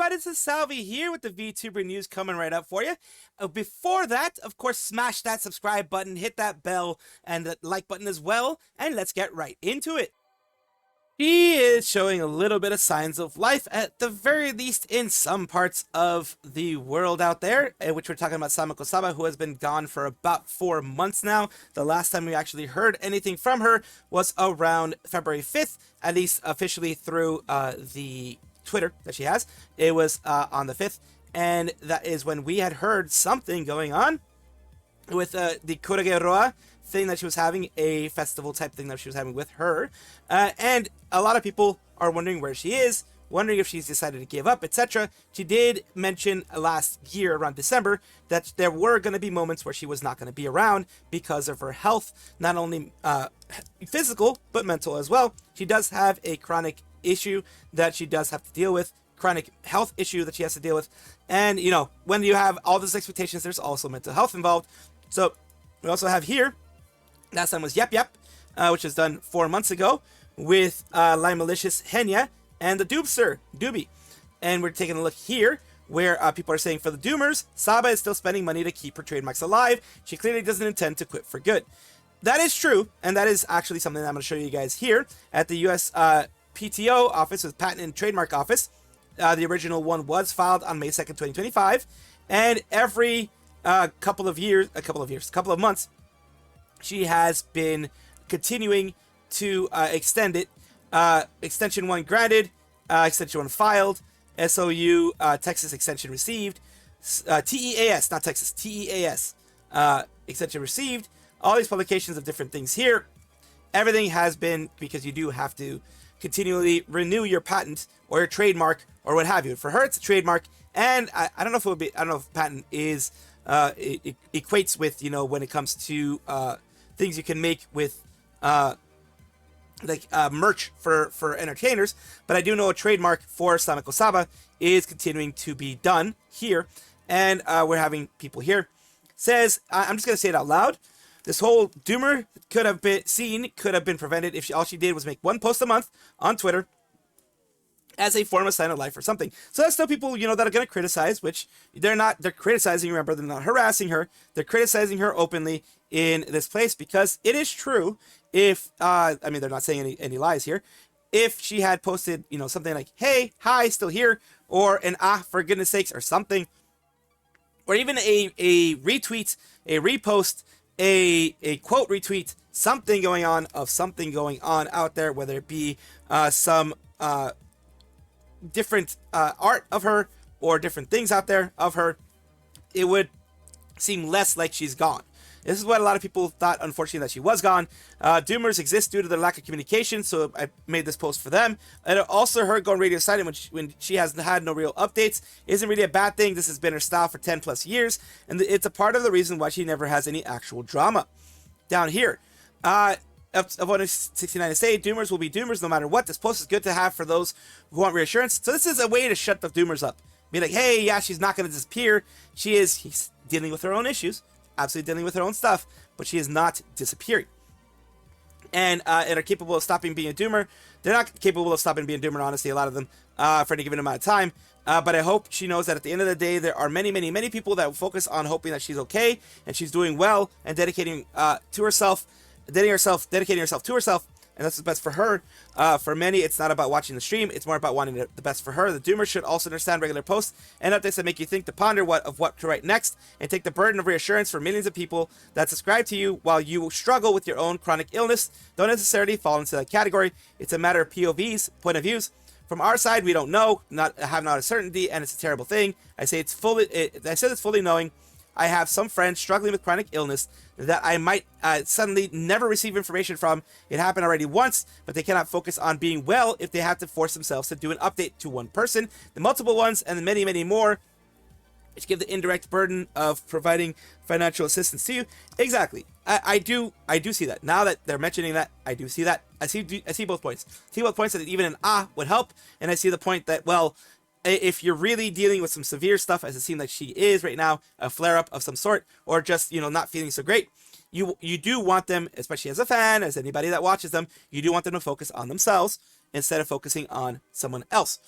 everybody, this is Salvi here with the VTuber news coming right up for you. Before that, of course, smash that subscribe button, hit that bell, and the like button as well, and let's get right into it. She is showing a little bit of signs of life, at the very least in some parts of the world out there, which we're talking about Sameko Saba, who has been gone for about 4 months now. The last time we actually heard anything from her was around February 5th, at least officially through the Twitter that she has. It was on the 5th, and that is when we had heard something going on with the kuro thing that she was having, a festival type thing that she was having with her, and a lot of people are wondering where she is, wondering if she's decided to give up, etc. She did mention last year around December that there were going to be moments where she was not going to be around because of her health, not only physical but mental as well. She does have a chronic issue that she does have to deal with, chronic health issue that she has to deal with, and you know, when you have all these expectations, there's also mental health involved. So we also have here, last time was Yep Yep, which was done 4 months ago with Malicious Henya and the Doomster, Doobie. And we're taking a look here where people are saying for the Doomers, Saba is still spending money to keep her trademarks alive. She clearly doesn't intend to quit for good. That is true, and that is actually something that I'm going to show you guys here at the US PTO office, with Patent and Trademark Office. The original one was filed on May 2nd, 2025, and every couple of months, she has been continuing to extend it. Extension 1 granted, extension 1 filed, SOU, Texas extension received, TEAS, not Texas, TEAS, extension received. All these publications of different things here. Everything has been, because you do have to continually renew your patent or your trademark or what have you. For her, it's a trademark, and I don't know if it would be, I don't know if patent is, it equates with, you know, when it comes to things you can make with merch for entertainers, but I do know a trademark for Sameko Saba is continuing to be done here, and we're having people here. Says, I'm just going to say it out loud, this whole Doomer could have been prevented if all she did was make 1 post a month on Twitter as a form of sign of life or something. So that's still people, you know, that are going to criticize, which they're criticizing, remember, they're not harassing her, they're criticizing her openly in this place, because it is true, if, I mean, they're not saying any lies here, if she had posted, you know, something like, hey, hi, still here, or an for goodness sakes, or something, or even a retweet, a repost, a quote retweet, something going on out there, whether it be some different art of her or different things out there of her, it would seem less like she's gone. This is what a lot of people thought, unfortunately, that she was gone. Doomers exist due to their lack of communication, so I made this post for them. And also, her going radio silent when she has had no real updates isn't really a bad thing. This has been her style for 10 plus years, and it's a part of the reason why she never has any actual drama. Down here, of 169 to say, Doomers will be Doomers no matter what. This post is good to have for those who want reassurance. So this is a way to shut the Doomers up. Be like, hey, yeah, she's not going to disappear. He's dealing with her own issues. Absolutely dealing with her own stuff, but she is not disappearing. And are capable of stopping being a Doomer. They're not capable of stopping being a Doomer, honestly, a lot of them, for any given amount of time. But I hope she knows that at the end of the day, there are many, many, many people that focus on hoping that she's okay and she's doing well and dedicating to herself, dedicating herself to herself. And that's what's best for her. For many, it's not about watching the stream. It's more about wanting the best for her. The Doomer should also understand regular posts and updates that make you think to ponder what to write next, and take the burden of reassurance for millions of people that subscribe to you while you struggle with your own chronic illness. Don't necessarily fall into that category. It's a matter of POVs, point of views. From our side, we don't know, have not a certainty, and it's a terrible thing. I said it's fully knowing. I have some friends struggling with chronic illness that I might suddenly never receive information from. It happened already once, but they cannot focus on being well if they have to force themselves to do an update to one person, the multiple ones, and the many, many more, which give the indirect burden of providing financial assistance to you. Exactly. I do see that. Now that they're mentioning that, I do see that. I see both points. I see both points, that even an would help, and I see the point that, well, if you're really dealing with some severe stuff, as it seems like she is right now, a flare-up of some sort, or just, you know, not feeling so great, you do want them, especially as a fan, as anybody that watches them, you do want them to focus on themselves instead of focusing on someone else.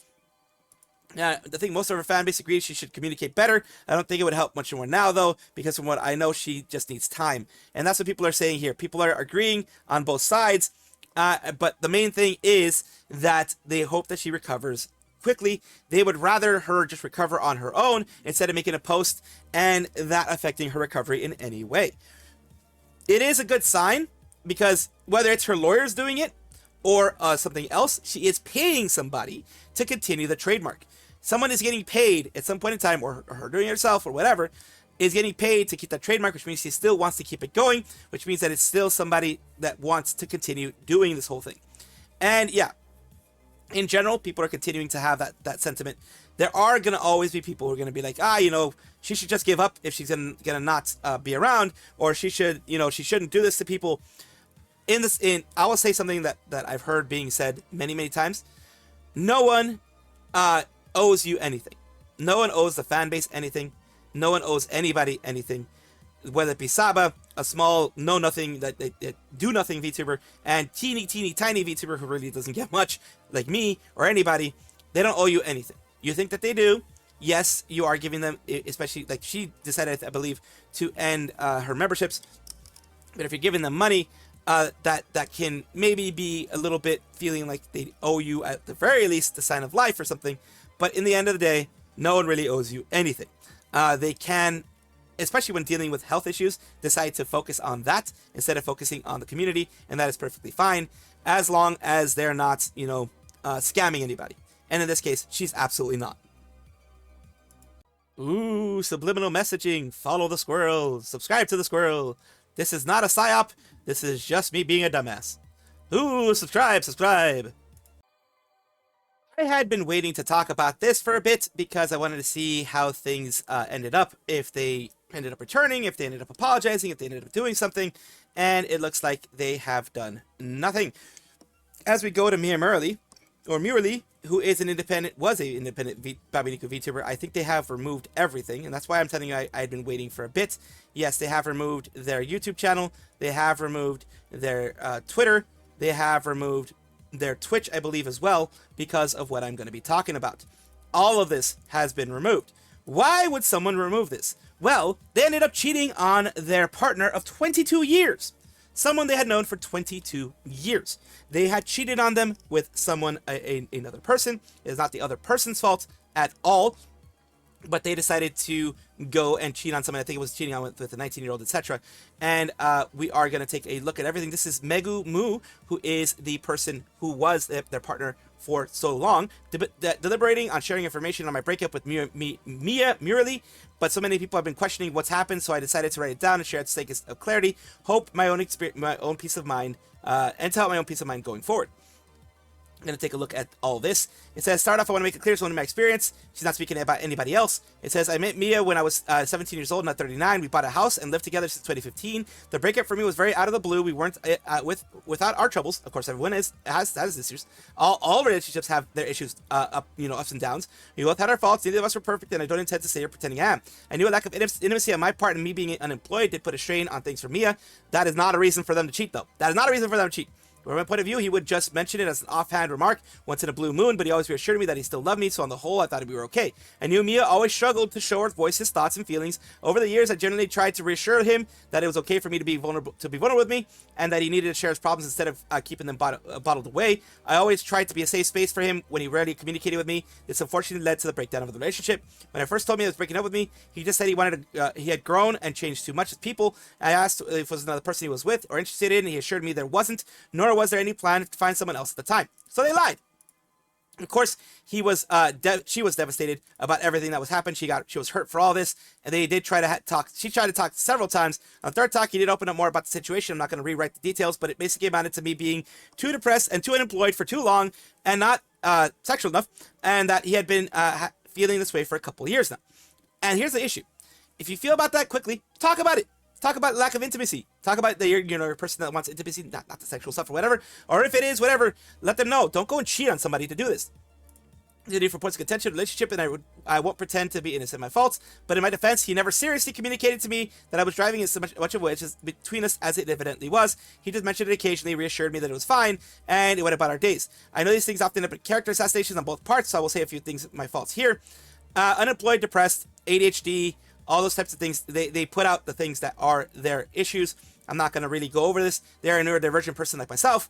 I think most of her fan base agrees she should communicate better. I don't think it would help much more now, though, because from what I know, she just needs time. And that's what people are saying here. People are agreeing on both sides, but the main thing is that they hope that she recovers quickly. They would rather her just recover on her own instead of making a post and that affecting her recovery in any way. It is a good sign because whether it's her lawyers doing it or something else, she is paying somebody to continue the trademark. Someone is getting paid at some point in time, or her doing it herself or whatever, is getting paid to keep that trademark, which means she still wants to keep it going, which means that it's still somebody that wants to continue doing this whole thing. And yeah, in general, people are continuing to have that sentiment. There are going to always be people who are going to be like, she should just give up if she's going to not be around, or she shouldn't do this to people. I will say something that I've heard being said many, many times. No one owes you anything. No one owes the fan base anything. No one owes anybody anything. Whether it be Saba, a small know-nothing, that do-nothing VTuber, and teeny, tiny VTuber who really doesn't get much, like me or anybody, they don't owe you anything. You think that they do. Yes, you are giving them, especially, like she decided, I believe, to end her memberships. But if you're giving them money, that can maybe be a little bit feeling like they owe you at the very least the sign of life or something. But in the end of the day, no one really owes you anything. They can, especially when dealing with health issues, decide to focus on that instead of focusing on the community, and that is perfectly fine as long as they're not, scamming anybody. And in this case, she's absolutely not. Ooh, subliminal messaging. Follow the squirrel. Subscribe to the squirrel. This is not a psyop. This is just me being a dumbass. Ooh, subscribe. I had been waiting to talk about this for a bit because I wanted to see how things ended up. If they ended up returning, if they ended up apologizing, if they ended up doing something. And it looks like they have done nothing. As we go to Murali, who is was an independent Babiniku VTuber, I think they have removed everything, and that's why I'm telling you I had been waiting for a bit. Yes, they have removed their YouTube channel, they have removed their Twitter, they have removed their Twitch, I believe, as well, because of what I'm going to be talking about. All of this has been removed. Why would someone remove this? Well, they ended up cheating on their partner of 22 years. Someone they had known for 22 years. They had cheated on them with someone, another person. It is not the other person's fault at all, but they decided to go and cheat on someone. I think it was cheating on with a 19-year-old, etc. And we are going to take a look at everything. This is Megu Mu, who is the person who was their partner for so long, deliberating on sharing information on my breakup with Mia Murali, but so many people have been questioning what's happened, so I decided to write it down and share it to sake of clarity, hope my own experience, my own peace of mind, and to help my own peace of mind going forward. I'm going to take a look at all this. It says, start off, I want to make it clear, it's only my experience. She's not speaking about anybody else. It says, I met Mia when I was 17 years old, not 39. We bought a house and lived together since 2015. The breakup for me was very out of the blue. We weren't without our troubles. Of course, everyone has issues. All relationships have their issues, ups and downs. We both had our faults. Neither of us were perfect, and I don't intend to say or pretending I am. I knew a lack of intimacy on my part and me being unemployed did put a strain on things for Mia. That is not a reason for them to cheat, though. That is not a reason for them to cheat. From my point of view, he would just mention it as an offhand remark once in a blue moon, but he always reassured me that he still loved me, so on the whole, I thought we were okay. I knew Mia always struggled to show or voice his thoughts and feelings. Over the years, I generally tried to reassure him that it was okay for me to be vulnerable with me, and that he needed to share his problems instead of keeping them bottled away. I always tried to be a safe space for him when he rarely communicated with me. This unfortunately led to the breakdown of the relationship. When I first told me he was breaking up with me, he just said he had grown and changed too much as people. I asked if it was another person he was with or interested in, and he assured me there wasn't, nor was there any plan to find someone else at the time. So they lied. Of course, she was devastated about everything that was happening. She was hurt for all this, and they did try to talk. She tried to talk several times. On the third talk, he did open up more about the situation. I'm not going to rewrite the details, but it basically amounted to me being too depressed and too unemployed for too long, and not sexual enough, and that he had been feeling this way for a couple of years now. And here's the issue: if you feel about that quickly, talk about it. Talk about lack of intimacy. Talk about you're a person that wants intimacy, not the sexual stuff or whatever. Or if it is, whatever, let them know. Don't go and cheat on somebody to do this. the need for points of contention relationship, and I won't pretend to be innocent of my faults. But in my defense, he never seriously communicated to me that I was driving as much of which is between us as it evidently was. He just mentioned it occasionally, reassured me that it was fine, and it went about our days. I know these things often end up in character assassinations on both parts, so I will say a few things, my faults here. Unemployed, depressed, ADHD, all those types of things. They put out the things that are their issues. I'm not going to really go over this. They're a neurodivergent person like myself.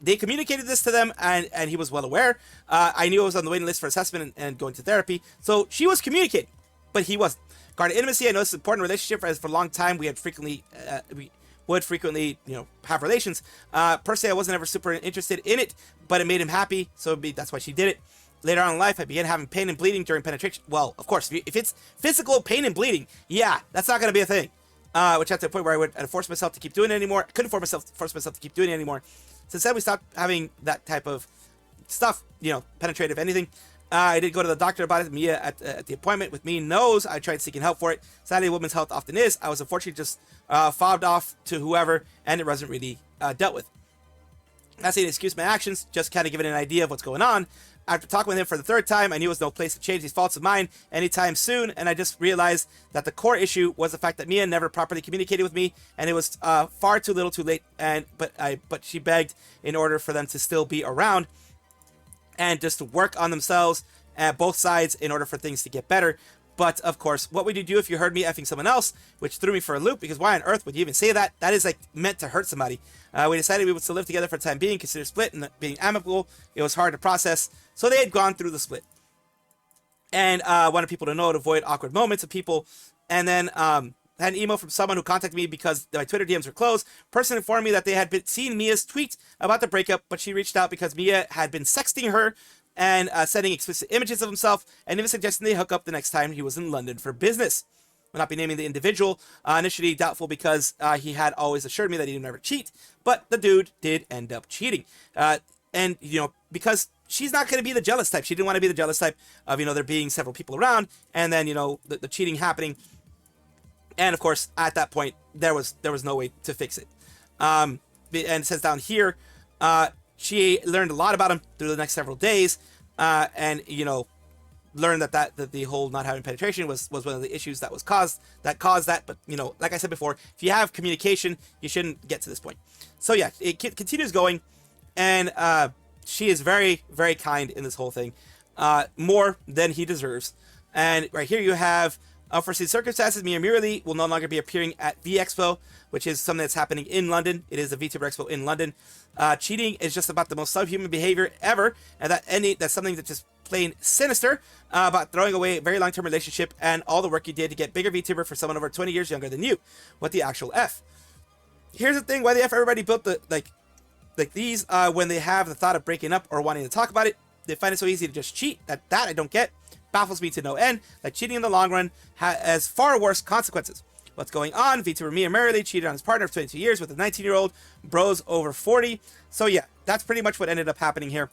They communicated this to them, and he was well aware. I knew I was on the waiting list for assessment and going to therapy, so she was communicating, but he wasn't. Regarding intimacy, I know it's an important relationship, as for a long time we would frequently, have relations. Personally, I wasn't ever super interested in it, but it made him happy, so that's why she did it. Later on in life, I began having pain and bleeding during penetration. Well, of course, if it's physical pain and bleeding, yeah, that's not going to be a thing. Which at the point where I would force myself to keep doing it anymore. I couldn't force myself to keep doing it anymore. Since then, we stopped having that type of stuff, penetrative, anything. I did go to the doctor about it. Mia, at the appointment with me, knows I tried seeking help for it. Sadly, women's health often is. I was unfortunately just fobbed off to whoever, and it wasn't really dealt with. Not saying to excuse my actions, just kind of giving an idea of what's going on. After talking with him for the third time, I knew there was no place to change these faults of mine anytime soon, and I just realized that the core issue was the fact that Mia never properly communicated with me, and it was far too little too late, but she begged in order for them to still be around and just to work on themselves at both sides in order for things to get better. But, of course, what would you do if you heard me effing someone else, which threw me for a loop, because why on earth would you even say that? That is, meant to hurt somebody. We decided we would still live together for the time being, consider split, and being amicable. It was hard to process, so they had gone through the split. And wanted people to know to avoid awkward moments of people. And then had an email from someone who contacted me because my Twitter DMs were closed. Person informed me that they had seen Mia's tweet about the breakup, but she reached out because Mia had been sexting her and sending explicit images of himself, and even suggesting they hook up the next time he was in London for business. Will not be naming the individual. Initially doubtful because he had always assured me that he would never cheat, but the dude did end up cheating. And, because she's not going to be the jealous type. She didn't want to be the jealous type of, there being several people around, and then, the cheating happening. And, of course, at that point, there was no way to fix it. And it says down here, she learned a lot about him through the next several days, and learned that the whole not having penetration was one of the issues that caused that. But like I said before, if you have communication, you shouldn't get to this point. So yeah, it continues going, and she is very, very kind in this whole thing, more than he deserves. And right here you have unforeseen circumstances. Mia Murley will no longer be appearing at the Expo, which is something that's happening in London. It is the Vtuber Expo in London. Cheating is just about the most subhuman behavior ever, and that's something that's just plain sinister, about throwing away a very long-term relationship and all the work you did to get bigger VTuber for someone over 20 years younger than you. What the actual F? Here's the thing, why the F everybody built like these, when they have the thought of breaking up or wanting to talk about it, they find it so easy to just cheat. That I don't get. Baffles me to no end. Like, cheating in the long run has far worse consequences. What's going on? VTuber Mia Merrily cheated on his partner of 22 years with a 19-year-old, bros over 40. So yeah, that's pretty much what ended up happening here.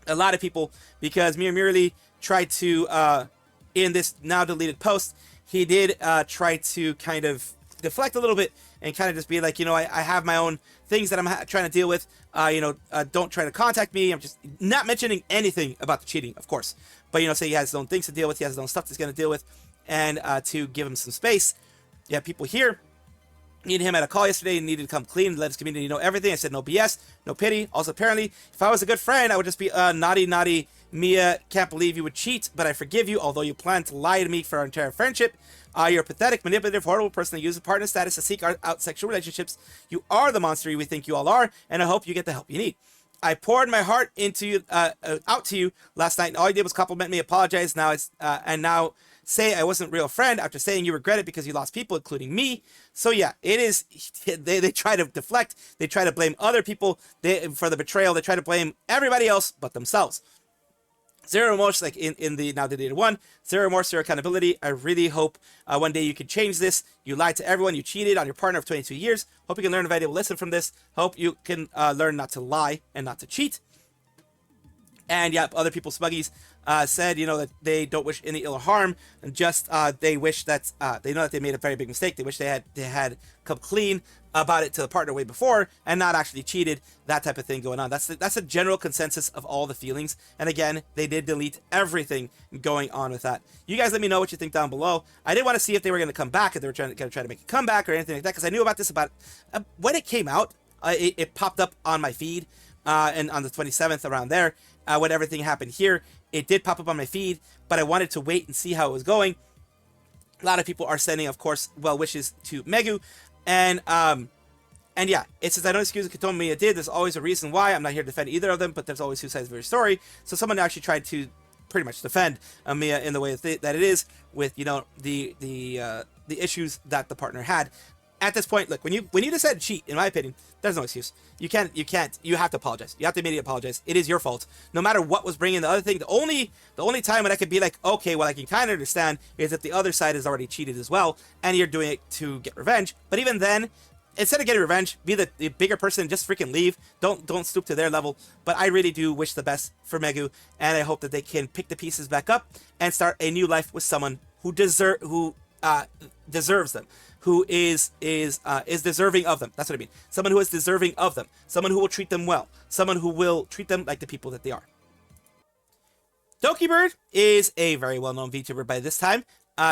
A lot of people, because Mia Merrily tried to, in this now deleted post, he did try to kind of deflect a little bit and kind of just be like, I have my own things that I'm trying to deal with. Don't try to contact me. I'm just not mentioning anything about the cheating, of course. But, say he has his own things to deal with. He has his own stuff he's going to deal with. And to give him some space. You have people here. Me and him had a call yesterday and needed to come clean and let his community know everything. I said, no BS, no pity. Also, apparently, if I was a good friend, I would just be, naughty, Mia, can't believe you would cheat, but I forgive you, although you plan to lie to me for our entire friendship. You're a pathetic, manipulative, horrible person that uses partner status to seek out sexual relationships. You are the monster we think you all are, and I hope you get the help you need. I poured my heart into you, out to you last night, and all you did was compliment me, apologize, and now say I wasn't a real friend after saying you regret it because you lost people, including me. So yeah, it is, they try to deflect, they try to blame other people for the betrayal, they try to blame everybody else but themselves. Zero remorse, like in the now deleted one. Zero remorse, zero accountability. I really hope one day you can change this. You lied to everyone. You cheated on your partner of 22 years. Hope you can learn a valuable lesson from this. Hope you can learn not to lie and not to cheat. And yeah, other people, Smuggies, said, you know, that they don't wish any ill harm, and just they wish that they know that they made a very big mistake. They wish they had come clean about it to the partner way before and not actually cheated. That type of thing going on. That's a general consensus of all the feelings. And again, they did delete everything going on with that. You guys let me know what you think down below. I did want to see if they were going to come back, if they were going to try to make a comeback or anything like that, because I knew about this about when it came out. It popped up on my feed, and on the 27th around there. When everything happened here, it did pop up on my feed, but I wanted to wait and see how it was going. A lot of people are sending, of course, well wishes to Megu, and yeah, it says, I don't excuse what Katomiya did. There's always a reason why. I'm not here to defend either of them, but there's always two sides of every story. So someone actually tried to pretty much defend Miya in the way that it is, with, you know, the issues that the partner had. At this point, look, when you decide to cheat, in my opinion, there's no excuse. You have to apologize. You have to immediately apologize. It is your fault. No matter what was bringing the other thing, the only time when I could be like, okay, well, I can kind of understand is if the other side has already cheated as well, and you're doing it to get revenge. But even then, instead of getting revenge, be the bigger person and just freaking leave. Don't stoop to their level. But I really do wish the best for Megu, and I hope that they can pick the pieces back up and start a new life with someone who deserves them, who is deserving of them. That's what I mean. Someone who is deserving of them. Someone who will treat them well. Someone who will treat them like the people that they are. Dokibird is a very well-known VTuber by this time.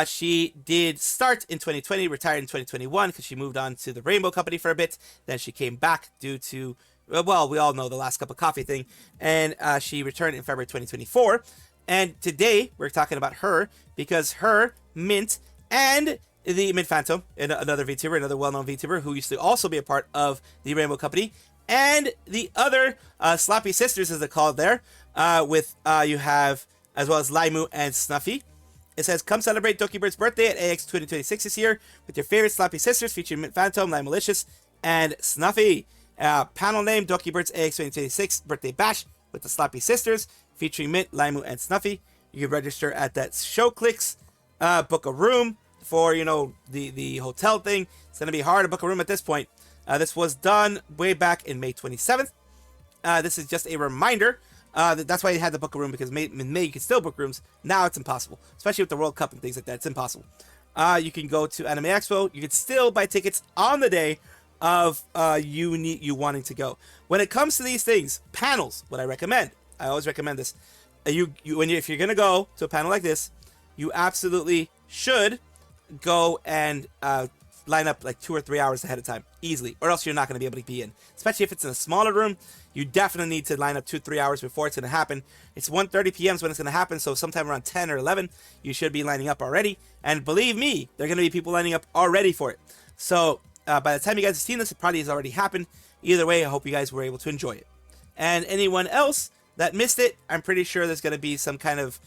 She did start in 2020, retired in 2021 because she moved on to the Rainbow Company for a bit. Then she came back due to, well, we all know the last cup of coffee thing. And she returned in February 2024. And today we're talking about her because her, Mint, and the Mint Phantom, another VTuber, another well-known VTuber who used to also be a part of the Rainbow Company, and the other Sloppy Sisters, as they're called there, with you have, as well as Laimu and Snuffy. It says, come celebrate Dokibird's birthday at AX 2026 this year with your favorite Sloppy Sisters featuring Mint Phantom, Lime Malicious, and Snuffy. Panel name, Dokibird's AX 2026 birthday bash with the Sloppy Sisters featuring Mint, Laimu, and Snuffy. You can register at that show clicks, book a room for, you know, the hotel thing. It's going to be hard to book a room at this point. This was done way back in May 27th. This is just a reminder. That's why you had to book a room, because in May you can still book rooms. Now it's impossible, especially with the World Cup and things like that. It's impossible. You can go to Anime Expo. You can still buy tickets on the day of you wanting to go. When it comes to these things, panels, what I recommend, I always recommend this. If you're gonna go to a panel like this, you absolutely should go and line up like 2 or 3 hours ahead of time, easily, or else you're not going to be able to be in. Especially if it's in a smaller room, you definitely need to line up 2-3 hours before it's going to happen. It's 1:30 p.m. is when it's going to happen, so sometime around 10 or 11, you should be lining up already. And believe me, there are going to be people lining up already for it. So by the time you guys have seen this, it probably has already happened. Either way, I hope you guys were able to enjoy it. And anyone else that missed it, I'm pretty sure there's going to be some kind of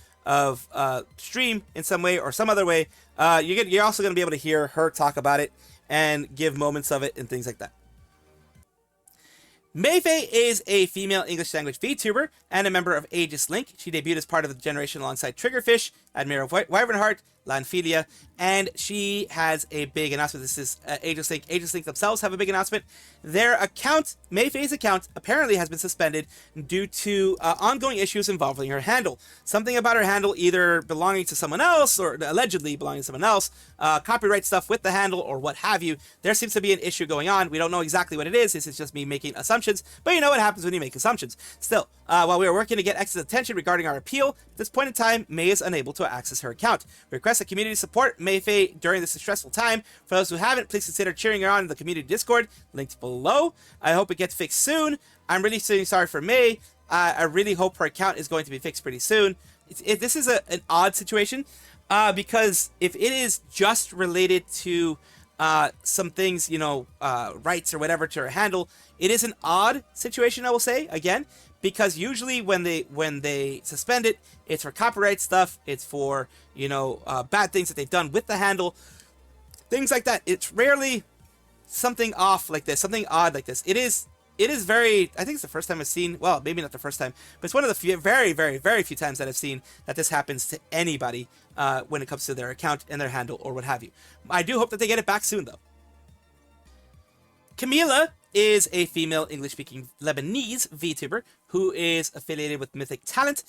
stream in some way or some other way. You're also going to be able to hear her talk about it and give moments of it and things like that. Mayfei is a female English language VTuber and a member of Aegis Link. She debuted as part of the generation alongside Triggerfish, Admiral Wyvernheart, Lanphilia, and she has a big announcement. This is Aegis Link. Aegis Link themselves have a big announcement. Their account, Mayfei's account, apparently has been suspended due to ongoing issues involving her handle. Something about her handle either belonging to someone else or allegedly belonging to someone else, copyright stuff with the handle or what have you. There seems to be an issue going on. We don't know exactly what it is. This is just me making assumptions, but you know what happens when you make assumptions. Still, while we are working to get extra attention regarding our appeal, at this point in time, May is unable to access her account. We request that community support Mayfei during this stressful time. For those who haven't, please consider cheering her on in the community Discord, linked below. I hope it gets fixed soon. I'm really sorry for May. I really hope her account is going to be fixed pretty soon. This is an odd situation because if it is just related to some things, you know, rights or whatever to her handle, it is an odd situation, I will say, again, because usually when they suspend it, it's for copyright stuff, it's for, you know, bad things that they've done with the handle, things like that. It's rarely something off like this, something odd like this. It is very, I think it's the first time I've seen, well, maybe not the first time, but it's one of the few, very, very, very few times that I've seen that this happens to anybody when it comes to their account and their handle or what have you. I do hope that they get it back soon, though. Camila is a female English-speaking Lebanese VTuber who is affiliated with Mythic Talent.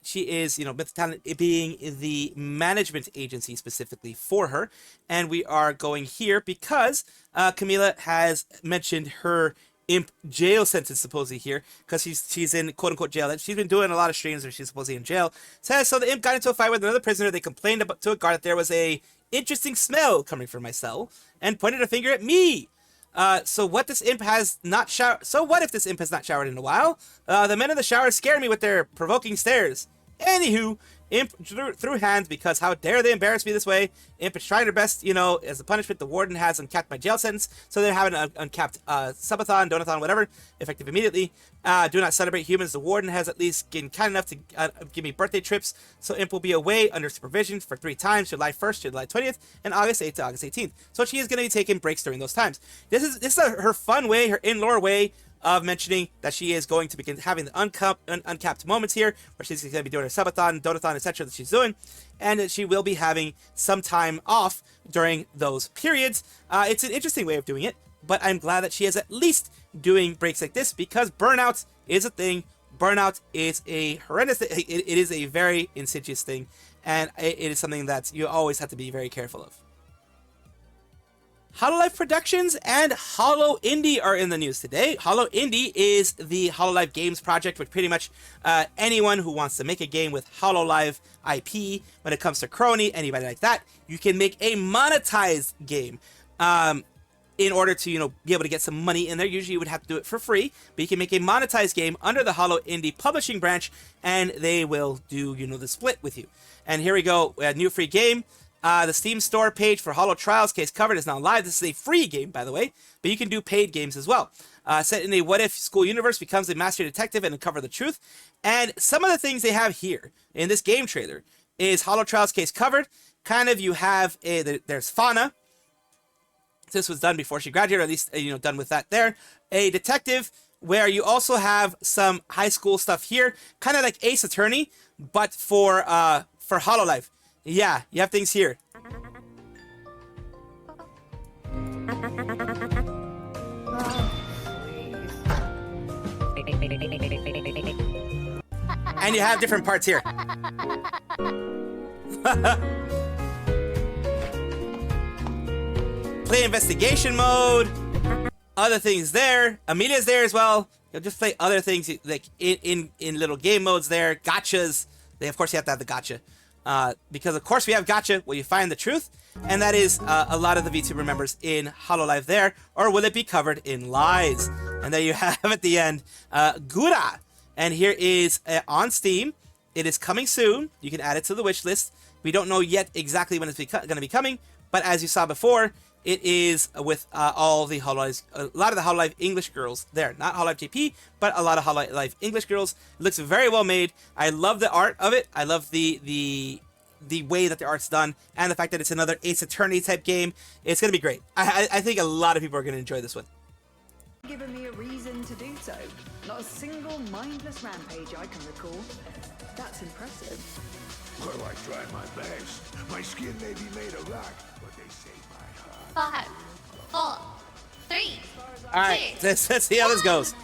She is, Mythic Talent being the management agency specifically for her. And we are going here because Camila has mentioned her imp jail sentence supposedly here, because she's in quote-unquote jail. And she's been doing a lot of streams where she's supposedly in jail. Says, so the imp got into a fight with another prisoner. They complained to a guard that there was a interesting smell coming from my cell and pointed a finger at me. So what this imp has not showered. So what if this imp has not showered in a while? The men in the shower scare me with their provoking stares. Anywho, imp threw hands because how dare they embarrass me this way? Imp is trying their best, as a punishment. The warden has uncapped my jail sentence, so they're having an uncapped subathon, donathon, whatever, effective immediately. Do not celebrate humans. The warden has at least been kind enough to give me birthday trips, so imp will be away under supervision for 3 times, July 1st to July 20th, and August 8th to August 18th. So she is going to be taking breaks during those times. This is her fun way, her in-lore way of mentioning that she is going to begin having the uncapped moments here, where she's going to be doing her subathon, donathon, etc. that she's doing, and that she will be having some time off during those periods. It's an interesting way of doing it, but I'm glad that she is at least doing breaks like this, because burnout is a thing. Burnout is a horrendous thing. It is a very insidious thing, and it is something that you always have to be very careful of. Hololive Productions and Holo Indie are in the news today. Holo Indie is the Hololive Games project, which pretty much anyone who wants to make a game with Hololive IP, when it comes to crony, anybody like that, you can make a monetized game. In order to, be able to get some money in there. Usually you would have to do it for free, but you can make a monetized game under the Holo Indie publishing branch, and they will do, the split with you. And here we go, a new free game. The Steam store page for Holo Trials case covered is now live. This is a free game, by the way, but you can do paid games as well. Set in a what-if school universe, becomes a master detective and uncover the truth. And some of the things they have here in this game trailer is Holo Trials case covered. Kind of, you have there's Fauna. This was done before she graduated, or at least done with that there. A detective, where you also have some high school stuff here, kind of like Ace Attorney, but for Hololive. Yeah, you have things here. And you have different parts here. Play investigation mode. Other things there. Amelia's there as well. You'll just play other things like in little game modes there. Gotchas. Of course you have to have the gotcha. Because of course we have gotcha where you find the truth, and that is a lot of the VTuber members in Hololive there, or will it be covered in lies? And there you have at the end, Gura. And here is on Steam. It is coming soon. You can add it to the wish list. We don't know yet exactly when it's going to be coming, but as you saw before, it is with all the Hololive, a lot of the Hololive English girls there. Not Hololive JP, but a lot of Hololive English girls. It looks very well made. I love the art of it. I love the way that the art's done, and the fact that it's another Ace Attorney type game. It's going to be great. I think a lot of people are going to enjoy this one. Given me a reason to do so. Not a single mindless rampage I can recall. That's impressive. Well, I tried my best. My skin may be made of rock, but they say my heart. 5, 4, 3. Alright, let's see how this goes.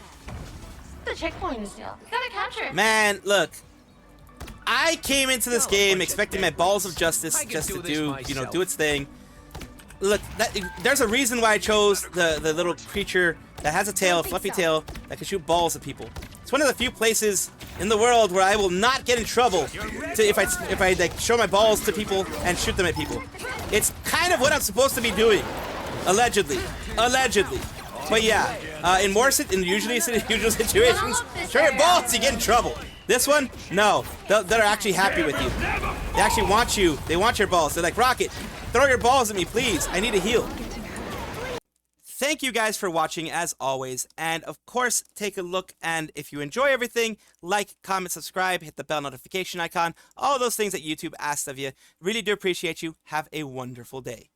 The checkpoint is still. Gotta capture it. Man, look. I came into this game expecting my balls of justice just to do, do its thing. Look, there's a reason why I chose the little creature that has a tail, a fluffy tail, that can shoot balls at people. It's one of the few places in the world where I will not get in trouble if I like show my balls to people and shoot them at people. It's kind of what I'm supposed to be doing, allegedly. But yeah, in usual situations, show your balls, you get in trouble. This one, no, they're actually happy with you. They actually want you. They want your balls. They're like, Rocket, throw your balls at me, please. I need a heal. Thank you guys for watching, as always. And of course, take a look, and if you enjoy everything, like, comment, subscribe, hit the bell notification icon, all those things that YouTube asks of you. Really do appreciate you. Have a wonderful day.